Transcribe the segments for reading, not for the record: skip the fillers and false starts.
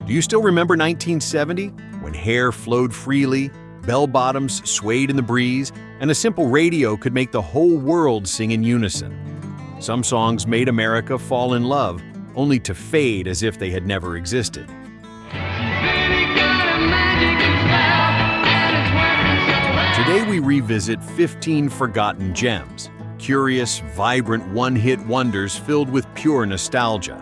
Do you still remember 1970, when hair flowed freely, bell-bottoms swayed in the breeze, and a simple radio could make the whole world sing in unison? Some songs made America fall in love, only to fade as if they had never existed. Today we revisit 15 forgotten gems, curious, vibrant one-hit wonders filled with pure nostalgia.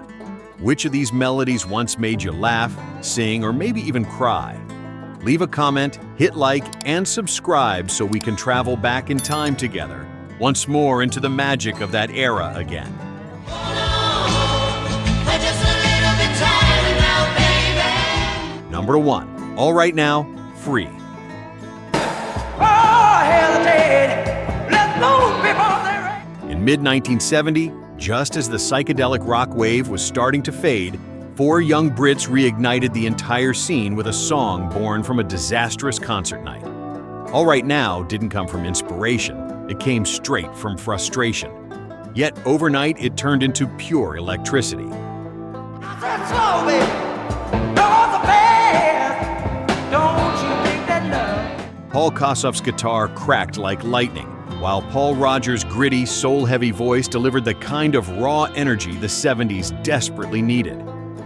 Which of these melodies once made you laugh, sing, or maybe even cry? Leave a comment, hit like, and subscribe so we can travel back in time together, once more into the magic of that era again. Number 1. All Right Now, Free. In mid-1970, just as the psychedelic rock wave was starting to fade, 4 young Brits reignited the entire scene with a song born from a disastrous concert night. All Right Now didn't come from inspiration, it came straight from frustration. Yet overnight it turned into pure electricity. Paul Kossoff's guitar cracked like lightning, while Paul Rodgers' gritty, soul-heavy voice delivered the kind of raw energy the 70s desperately needed.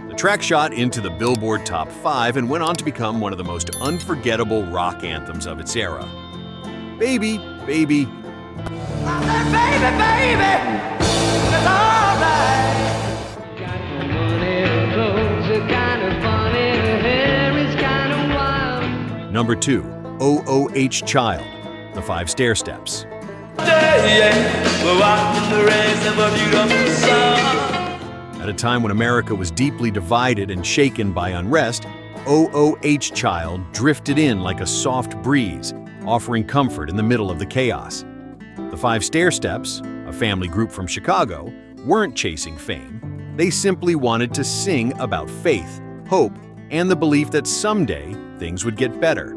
The track shot into the Billboard Top 5 and went on to become one of the most unforgettable rock anthems of its era. Baby, baby. I said, baby, baby, it's all right. Got no money, clothes are kind of funny, hair is kind of wild. Number 2, OOH Child, the 5 Stairsteps. At a time when America was deeply divided and shaken by unrest, OOH Child drifted in like a soft breeze, offering comfort in the middle of the chaos. The 5 Stairsteps, a family group from Chicago, weren't chasing fame. They simply wanted to sing about faith, hope, and the belief that someday things would get better.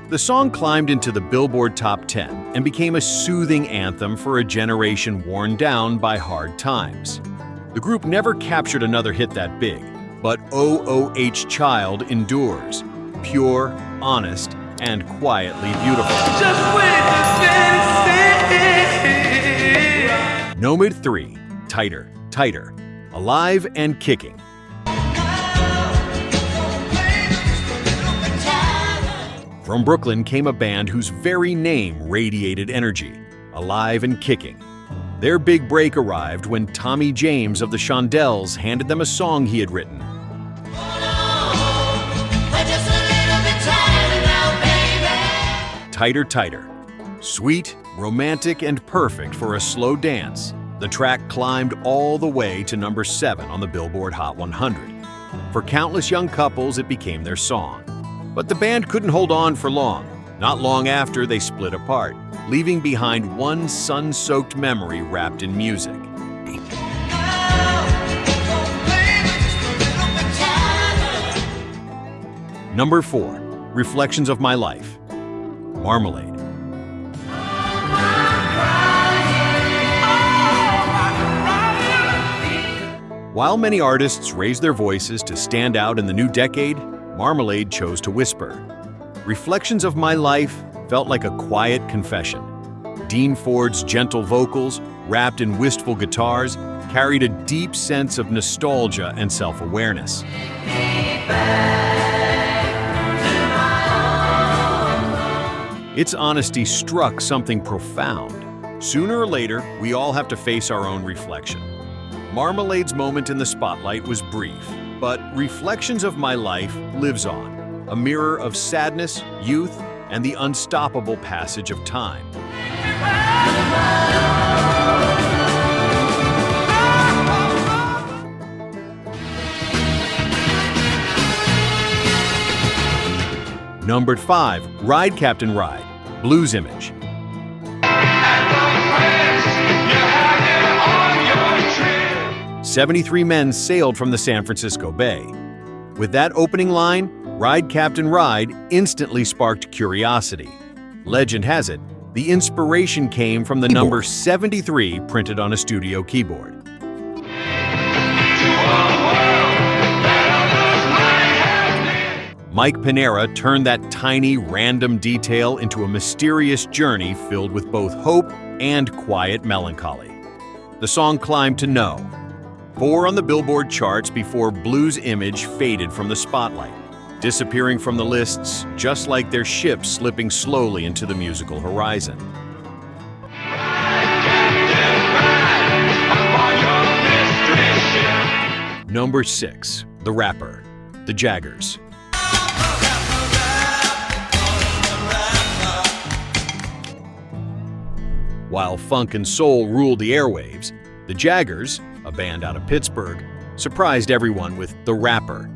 The song climbed into the Billboard Top 10 and became a soothing anthem for a generation worn down by hard times. The group never captured another hit that big, but OOH Child endures, pure, honest, and quietly beautiful. Number 3, Tighter, Tighter, alive and kicking. From Brooklyn came a band whose very name radiated energy, alive and kicking. Their big break arrived when Tommy James of the Shondells handed them a song he had written. Tighter, Tighter. Sweet, romantic, and perfect for a slow dance, the track climbed all the way to number 7 on the Billboard Hot 100. For countless young couples, it became their song. But the band couldn't hold on for long. Not long after, they split apart, leaving behind one sun-soaked memory wrapped in music. Number 4, Reflections of My Life, Marmalade. While many artists raised their voices to stand out in the new decade, Marmalade chose to whisper. Reflections of My Life felt like a quiet confession. Dean Ford's gentle vocals, wrapped in wistful guitars, carried a deep sense of nostalgia and self-awareness. Its honesty struck something profound. Sooner or later, we all have to face our own reflection. Marmalade's moment in the spotlight was brief, but Reflections of My Life lives on, a mirror of sadness, youth, and the unstoppable passage of time. Number 5, Ride Captain Ride, Blues Image. 73 men sailed from the San Francisco Bay. With that opening line, Ride Captain Ride instantly sparked curiosity. Legend has it, The inspiration came from the number 73 printed on a studio keyboard. Mike Panera turned that tiny, random detail into a mysterious journey filled with both hope and quiet melancholy. The song climbed to No. 4 on the Billboard charts before Blue's image faded from the spotlight, disappearing from the lists just like their ship slipping slowly into the musical horizon. Number 6. The Rapper, The Jaggers. While funk and soul ruled the airwaves, the Jaggers, a band out of Pittsburgh, surprised everyone with The Rapper.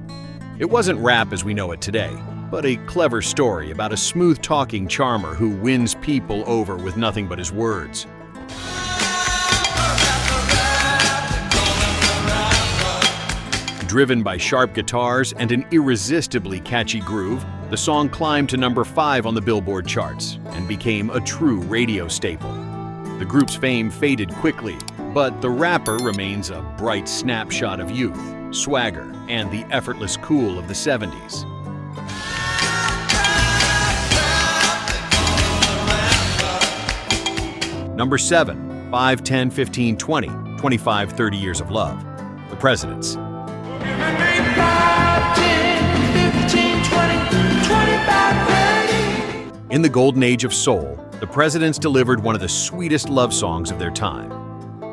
It wasn't rap as we know it today, but a clever story about a smooth-talking charmer who wins people over with nothing but his words. Driven by sharp guitars and an irresistibly catchy groove, the song climbed to number 5 on the Billboard charts and became a true radio staple. The group's fame faded quickly, but The Rapper remains a bright snapshot of youth, swagger, and the effortless cool of the 70s. Number 7. 5, 10, 15, 20, 25, 30 Years of Love. The Presidents. In the golden age of soul, the Presidents delivered one of the sweetest love songs of their time.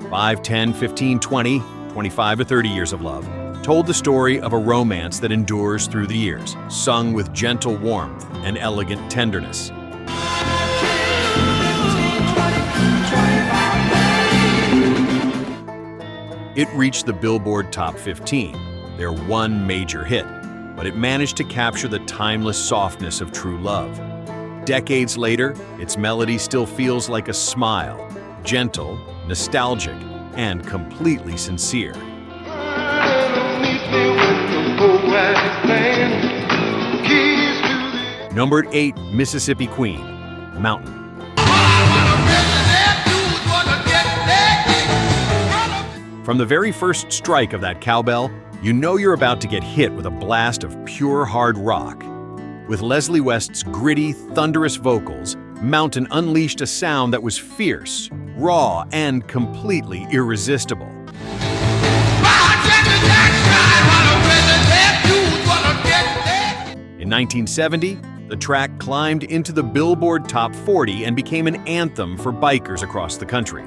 5, 10, 15, 20, 25 to 30 Years of Love told the story of a romance that endures through the years, sung with gentle warmth and elegant tenderness. It reached the Billboard Top 15, their one major hit, but it managed to capture the timeless softness of true love. Decades later, its melody still feels like a smile, gentle, nostalgic, and completely sincere. Number 8, Mississippi Queen, Mountain. From the very first strike of that cowbell, you know you're about to get hit with a blast of pure hard rock. With Leslie West's gritty, thunderous vocals, Mountain unleashed a sound that was fierce, raw, and completely irresistible. In 1970, the track climbed into the Billboard Top 40 and became an anthem for bikers across the country.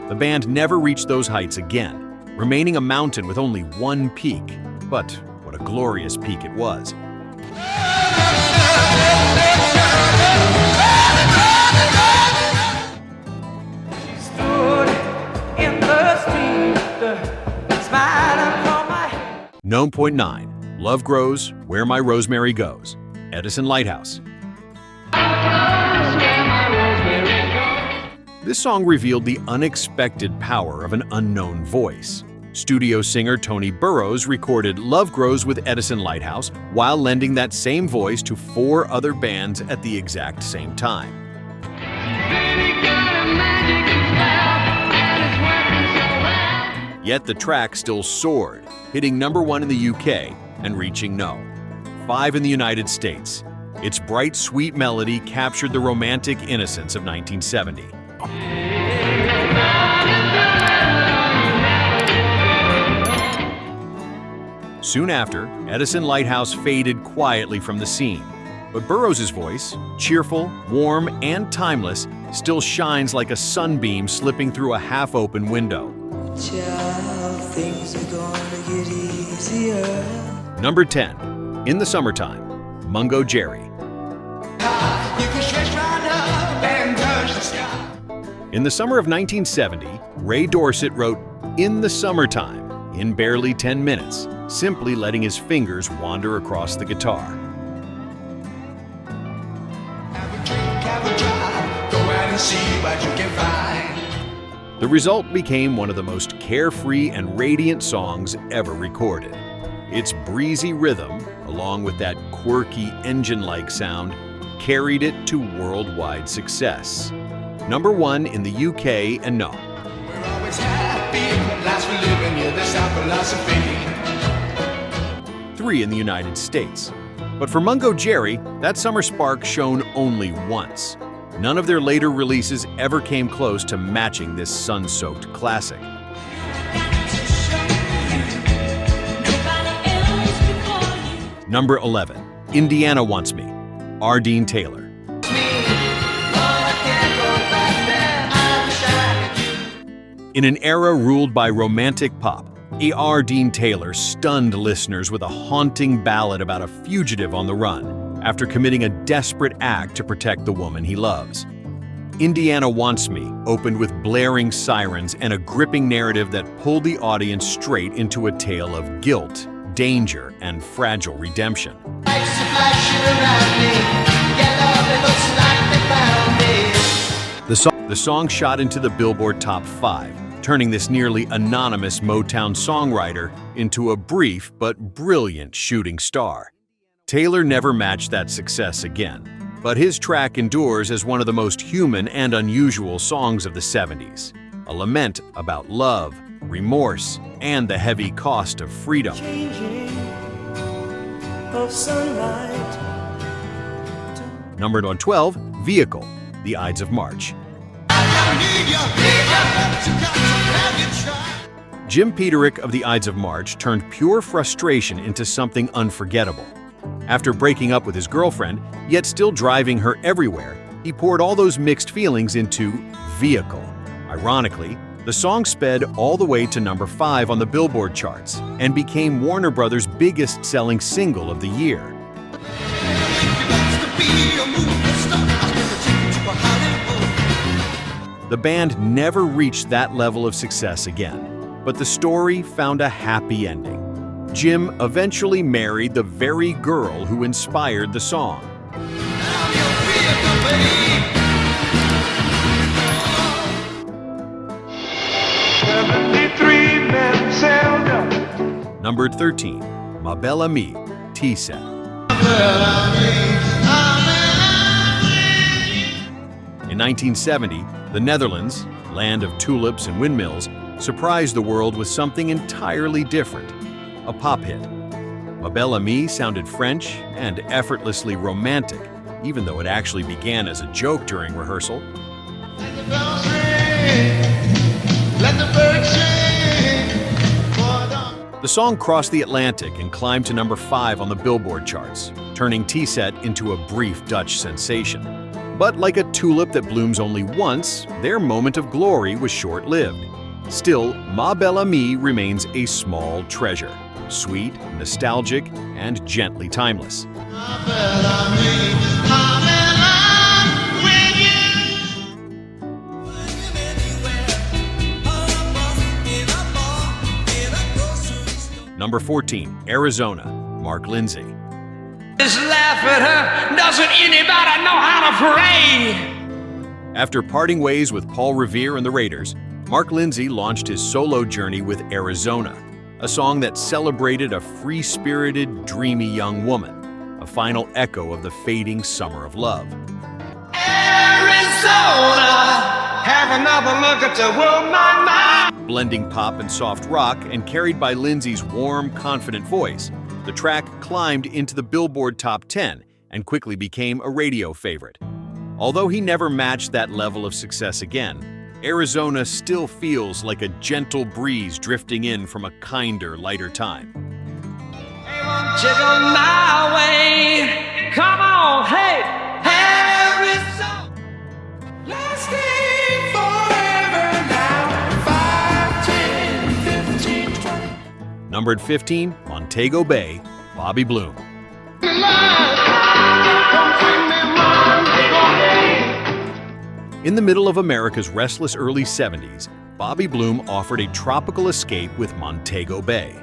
The band never reached those heights again, remaining a mountain with only one peak. But what a glorious peak it was. Known Point 9, Love Grows, Where My Rosemary Goes, Edison Lighthouse. This song revealed the unexpected power of an unknown voice. Studio singer Tony Burrows recorded Love Grows with Edison Lighthouse while lending that same voice to 4 other bands at the exact same time. Yet the track still soared, hitting number 1 in the UK and reaching No. 5 in the United States. Its bright, sweet melody captured the romantic innocence of 1970. Soon after, Edison Lighthouse faded quietly from the scene, but Burrows' voice, cheerful, warm, and timeless, still shines like a sunbeam slipping through a half-open window. Child, things are gonna get easier. Number 10, In the Summertime, Mungo Jerry. In the summer of 1970, Ray Dorset wrote In the Summertime in barely 10 minutes, simply letting his fingers wander across the guitar. The result became one of the most carefree and radiant songs ever recorded. Its breezy rhythm, along with that quirky engine-like sound, carried it to worldwide success. Number 1 in the UK and no. We're always happy, lives we're living, yeah, that's our philosophy. 3 in the United States. But for Mungo Jerry, that summer spark shone only once. None of their later releases ever came close to matching this sun-soaked classic. Number 11, Indiana Wants Me, R. Dean Taylor. In an era ruled by romantic pop, R. Dean Taylor stunned listeners with a haunting ballad about a fugitive on the run after committing a desperate act to protect the woman he loves. Indiana Wants Me opened with blaring sirens and a gripping narrative that pulled the audience straight into a tale of guilt, danger, and fragile redemption. The song shot into the Billboard Top 5, turning this nearly anonymous Motown songwriter into a brief but brilliant shooting star. Taylor never matched that success again, but his track endures as one of the most human and unusual songs of the 70s, a lament about love, remorse, and the heavy cost of freedom. Numbered on 12, Vehicle, The Ides of March. Jim Peterick of the Ides of March turned pure frustration into something unforgettable. After breaking up with his girlfriend, yet still driving her everywhere, he poured all those mixed feelings into Vehicle. Ironically, the song sped all the way to number 5 on the Billboard charts and became Warner Brothers' biggest-selling single of the year. The band never reached that level of success again, but the story found a happy ending. Jim eventually married the very girl who inspired the song. Numbered 13, Ma Belle Amie, T-Set. In 1970, the Netherlands, land of tulips and windmills, surprised the world with something entirely different, a pop hit. Ma Belle Amie sounded French and effortlessly romantic, even though it actually began as a joke during rehearsal. The song crossed the Atlantic and climbed to number 5 on the Billboard charts, turning T-Set into a brief Dutch sensation. But like a tulip that blooms only once, their moment of glory was short-lived. Still, Ma Belle Amie remains a small treasure, sweet, nostalgic, and gently timeless. Number 14, Arizona, Mark Lindsay. Just laugh at her. Doesn't anybody know how to pray? After parting ways with Paul Revere and the Raiders, Mark Lindsay launched his solo journey with Arizona, a song that celebrated a free-spirited, dreamy young woman, a final echo of the fading summer of love. Arizona, have another look at the world, my mind. Blending pop and soft rock and carried by Lindsay's warm, confident voice, the track climbed into the Billboard Top 10 and quickly became a radio favorite. Although he never matched that level of success again, Arizona still feels like a gentle breeze drifting in from a kinder, lighter time. Hey, won't you go my way? Come on, hey, Arizona. Let's stay forever now. 5, 10, 15, 20. Numbered 15, Montego Bay, Bobby Bloom. In the middle of America's restless early 70s, Bobby Bloom offered a tropical escape with Montego Bay.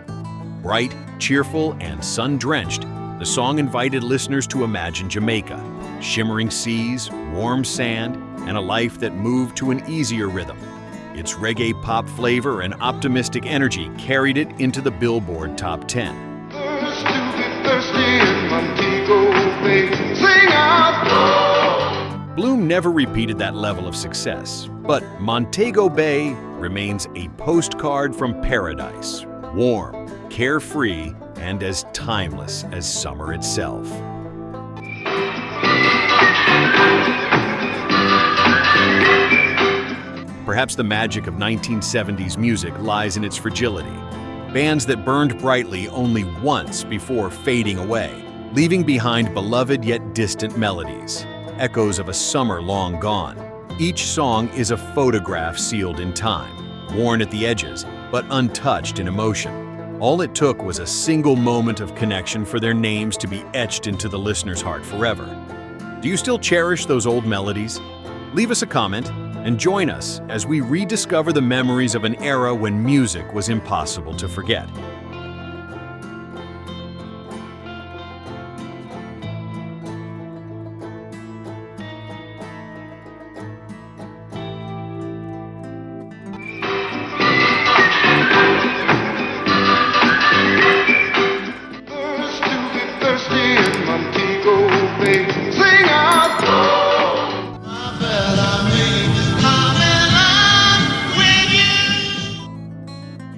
Bright, cheerful, and sun-drenched, the song invited listeners to imagine Jamaica, shimmering seas, warm sand, and a life that moved to an easier rhythm. Its reggae pop flavor and optimistic energy carried it into the Billboard Top 10. Bloom never repeated that level of success, but Montego Bay remains a postcard from paradise, warm, carefree, and as timeless as summer itself. Perhaps the magic of 1970s music lies in its fragility. Bands that burned brightly only once before fading away, leaving behind beloved yet distant melodies, echoes of a summer long gone. Each song is a photograph sealed in time, worn at the edges, but untouched in emotion. All it took was a single moment of connection for their names to be etched into the listener's heart forever. Do you still cherish those old melodies? Leave us a comment and join us as we rediscover the memories of an era when music was impossible to forget.